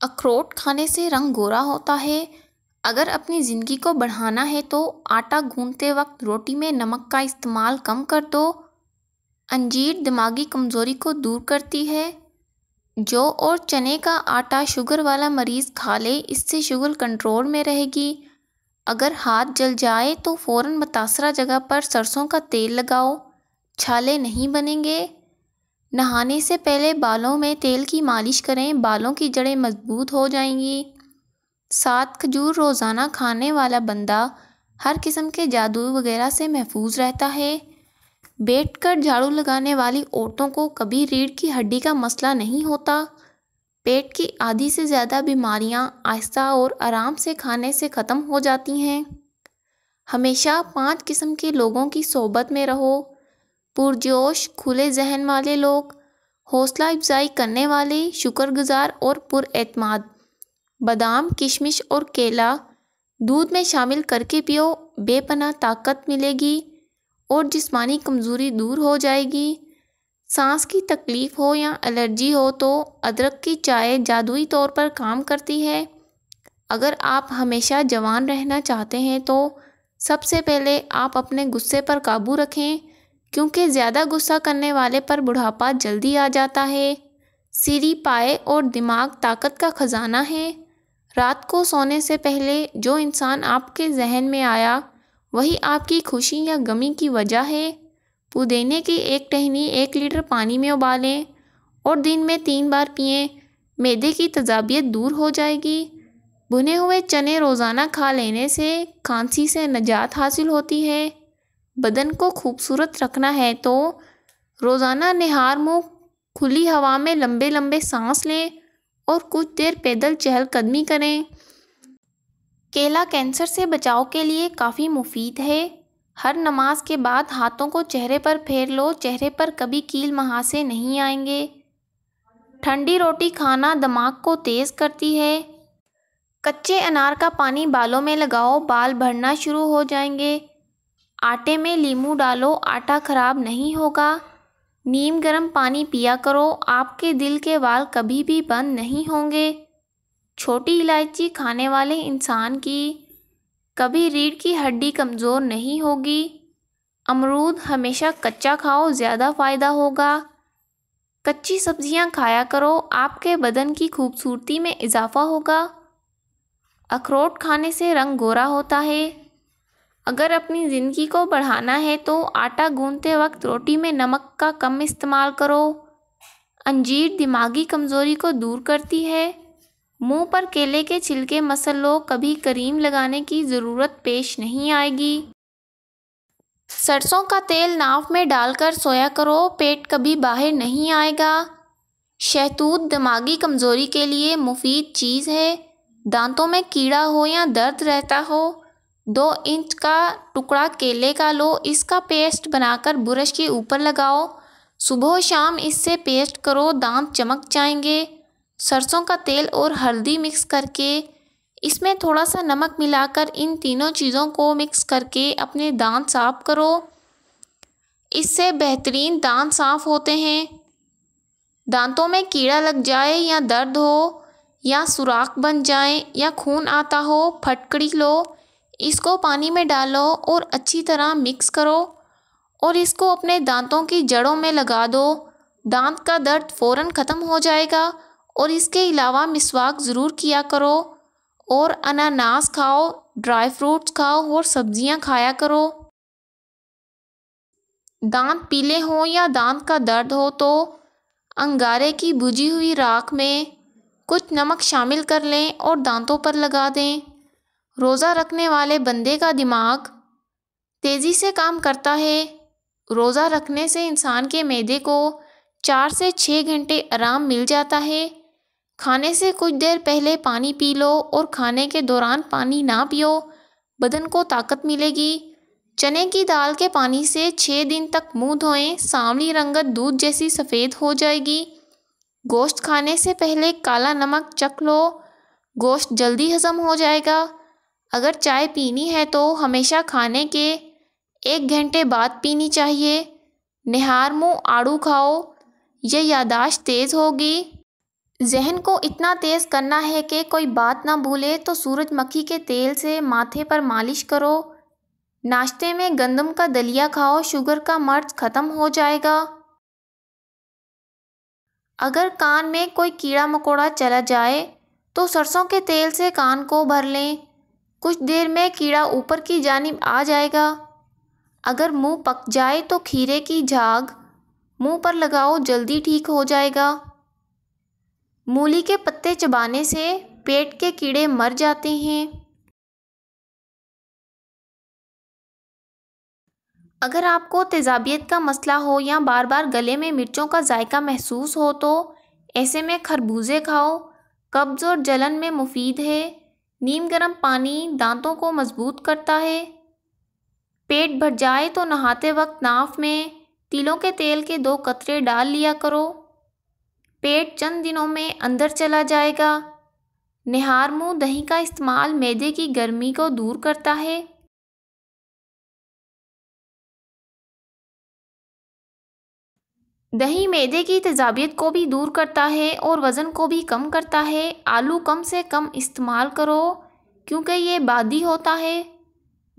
अखरोट खाने से रंग गोरा होता है। अगर अपनी ज़िंदगी को बढ़ाना है तो आटा गूंथते वक्त रोटी में नमक का इस्तेमाल कम कर दो। अंजीर दिमागी कमज़ोरी को दूर करती है। जौ और चने का आटा शुगर वाला मरीज़ खा ले, इससे शुगर कंट्रोल में रहेगी। अगर हाथ जल जाए तो फ़ौरन मुतासरा जगह पर सरसों का तेल लगाओ, छाले नहीं बनेंगे। नहाने से पहले बालों में तेल की मालिश करें, बालों की जड़ें मजबूत हो जाएंगी। 7 खजूर रोज़ाना खाने वाला बंदा हर किस्म के जादू वगैरह से महफूज रहता है। बैठकर झाड़ू लगाने वाली औरतों को कभी रीढ़ की हड्डी का मसला नहीं होता। पेट की आधी से ज़्यादा बीमारियां आहिस्ता और आराम से खाने से ख़त्म हो जाती हैं। हमेशा 5 किस्म के लोगों की सोबत में रहो। पुरजोश खुले जहन वाले लोग, हौसला अफजाई करने वाले, शुक्रगुजार और पुरएतमाद। बादाम, किशमिश और केला दूध में शामिल करके पियो, बेपनाह ताकत मिलेगी और जिस्मानी कमज़ोरी दूर हो जाएगी। सांस की तकलीफ़ हो या एलर्जी हो तो अदरक की चाय जादुई तौर पर काम करती है। अगर आप हमेशा जवान रहना चाहते हैं तो सबसे पहले आप अपने गुस्से पर काबू रखें, क्योंकि ज़्यादा गुस्सा करने वाले पर बुढ़ापा जल्दी आ जाता है। सिरी पाए और दिमाग ताकत का ख़जाना है। रात को सोने से पहले जो इंसान आपके जहन में आया वही आपकी खुशी या गमी की वजह है। पुदीने की एक टहनी 1 लीटर पानी में उबालें और दिन में 3 बार पिएं, मैदे की तजाबियत दूर हो जाएगी। भुने हुए चने रोज़ाना खा लेने से खांसी से निजात हासिल होती है। बदन को खूबसूरत रखना है तो रोज़ाना निहार मुँह खुली हवा में लंबे लंबे सांस लें और कुछ देर पैदल चहलकदमी करें। केला कैंसर से बचाव के लिए काफ़ी मुफीद है। हर नमाज के बाद हाथों को चेहरे पर फेर लो, चेहरे पर कभी कील महासे नहीं आएंगे। ठंडी रोटी खाना दिमाग को तेज़ करती है। कच्चे अनार का पानी बालों में लगाओ, बाल बढ़ना शुरू हो जाएंगे। आटे में नींबू डालो, आटा खराब नहीं होगा। नीम गर्म पानी पिया करो, आपके दिल के वाल कभी भी बंद नहीं होंगे। छोटी इलायची खाने वाले इंसान की कभी रीढ़ की हड्डी कमज़ोर नहीं होगी। अमरूद हमेशा कच्चा खाओ, ज़्यादा फ़ायदा होगा। कच्ची सब्जियां खाया करो, आपके बदन की खूबसूरती में इजाफ़ा होगा। अखरोट खाने से रंग गोरा होता है। अगर अपनी ज़िंदगी को बढ़ाना है तो आटा गूंथते वक्त रोटी में नमक का कम इस्तेमाल करो। अंजीर दिमागी कमज़ोरी को दूर करती है। मुंह पर केले के छिलके मसल लो, कभी क्रीम लगाने की ज़रूरत पेश नहीं आएगी। सरसों का तेल नाव में डालकर सोया करो, पेट कभी बाहर नहीं आएगा। शहतूत दिमागी कमज़ोरी के लिए मुफीद चीज़ है। दांतों में कीड़ा हो या दर्द रहता हो, 2 इंच का टुकड़ा केले का लो, इसका पेस्ट बनाकर ब्रश के ऊपर लगाओ। सुबह शाम इससे पेस्ट करो, दांत चमक जाएंगे। सरसों का तेल और हल्दी मिक्स करके इसमें थोड़ा सा नमक मिलाकर इन तीनों चीज़ों को मिक्स करके अपने दांत साफ करो। इससे बेहतरीन दांत साफ होते हैं। दांतों में कीड़ा लग जाए या दर्द हो या सुराख बन जाए या खून आता हो, फटकड़ी लो, इसको पानी में डालो और अच्छी तरह मिक्स करो और इसको अपने दांतों की जड़ों में लगा दो। दांत का दर्द फ़ौरन ख़त्म हो जाएगा। और इसके अलावा मिसवाक ज़रूर किया करो और अनानास खाओ, ड्राई फ्रूट्स खाओ और सब्जियां खाया करो। दांत पीले हों या दांत का दर्द हो तो अंगारे की बुझी हुई राख में कुछ नमक शामिल कर लें और दांतों पर लगा दें। रोज़ा रखने वाले बंदे का दिमाग तेज़ी से काम करता है। रोज़ा रखने से इंसान के मैदे को 4 से 6 घंटे आराम मिल जाता है। खाने से कुछ देर पहले पानी पी लो और खाने के दौरान पानी ना पियो, बदन को ताकत मिलेगी। चने की दाल के पानी से 6 दिन तक मुंह धोएं, सांवली रंगत दूध जैसी सफ़ेद हो जाएगी। गोश्त खाने से पहले काला नमक चख लो, गोश्त जल्दी हज़म हो जाएगा। अगर चाय पीनी है तो हमेशा खाने के 1 घंटे बाद पीनी चाहिए। निहार मुँह आड़ू खाओ, यह यादाश्त तेज़ होगी। जहन को इतना तेज़ करना है कि कोई बात ना भूले तो सूरजमुखी के तेल से माथे पर मालिश करो। नाश्ते में गंदम का दलिया खाओ, शुगर का मर्ज ख़त्म हो जाएगा। अगर कान में कोई कीड़ा मकोड़ा चला जाए तो सरसों के तेल से कान को भर लें। कुछ देर में कीड़ा ऊपर की जानिब आ जाएगा। अगर मुंह पक जाए तो खीरे की झाग मुंह पर लगाओ, जल्दी ठीक हो जाएगा। मूली के पत्ते चबाने से पेट के कीड़े मर जाते हैं। अगर आपको तेज़ाबियत का मसला हो या बार बार गले में मिर्चों का जायका महसूस हो तो ऐसे में खरबूजे खाओ, कब्ज़ और जलन में मुफीद है। नीम गर्म पानी दांतों को मजबूत करता है। पेट भर जाए तो नहाते वक्त नाफ में तिलों के तेल के 2 कतरे डाल लिया करो। पेट चंद दिनों में अंदर चला जाएगा। निहार मुंह दही का इस्तेमाल मैदे की गर्मी को दूर करता है। दही मैदे की तेज़ाबियत को भी दूर करता है और वज़न को भी कम करता है। आलू कम से कम इस्तेमाल करो क्योंकि ये बादी होता है।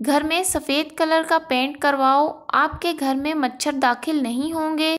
घर में सफ़ेद कलर का पेंट करवाओ, आपके घर में मच्छर दाखिल नहीं होंगे।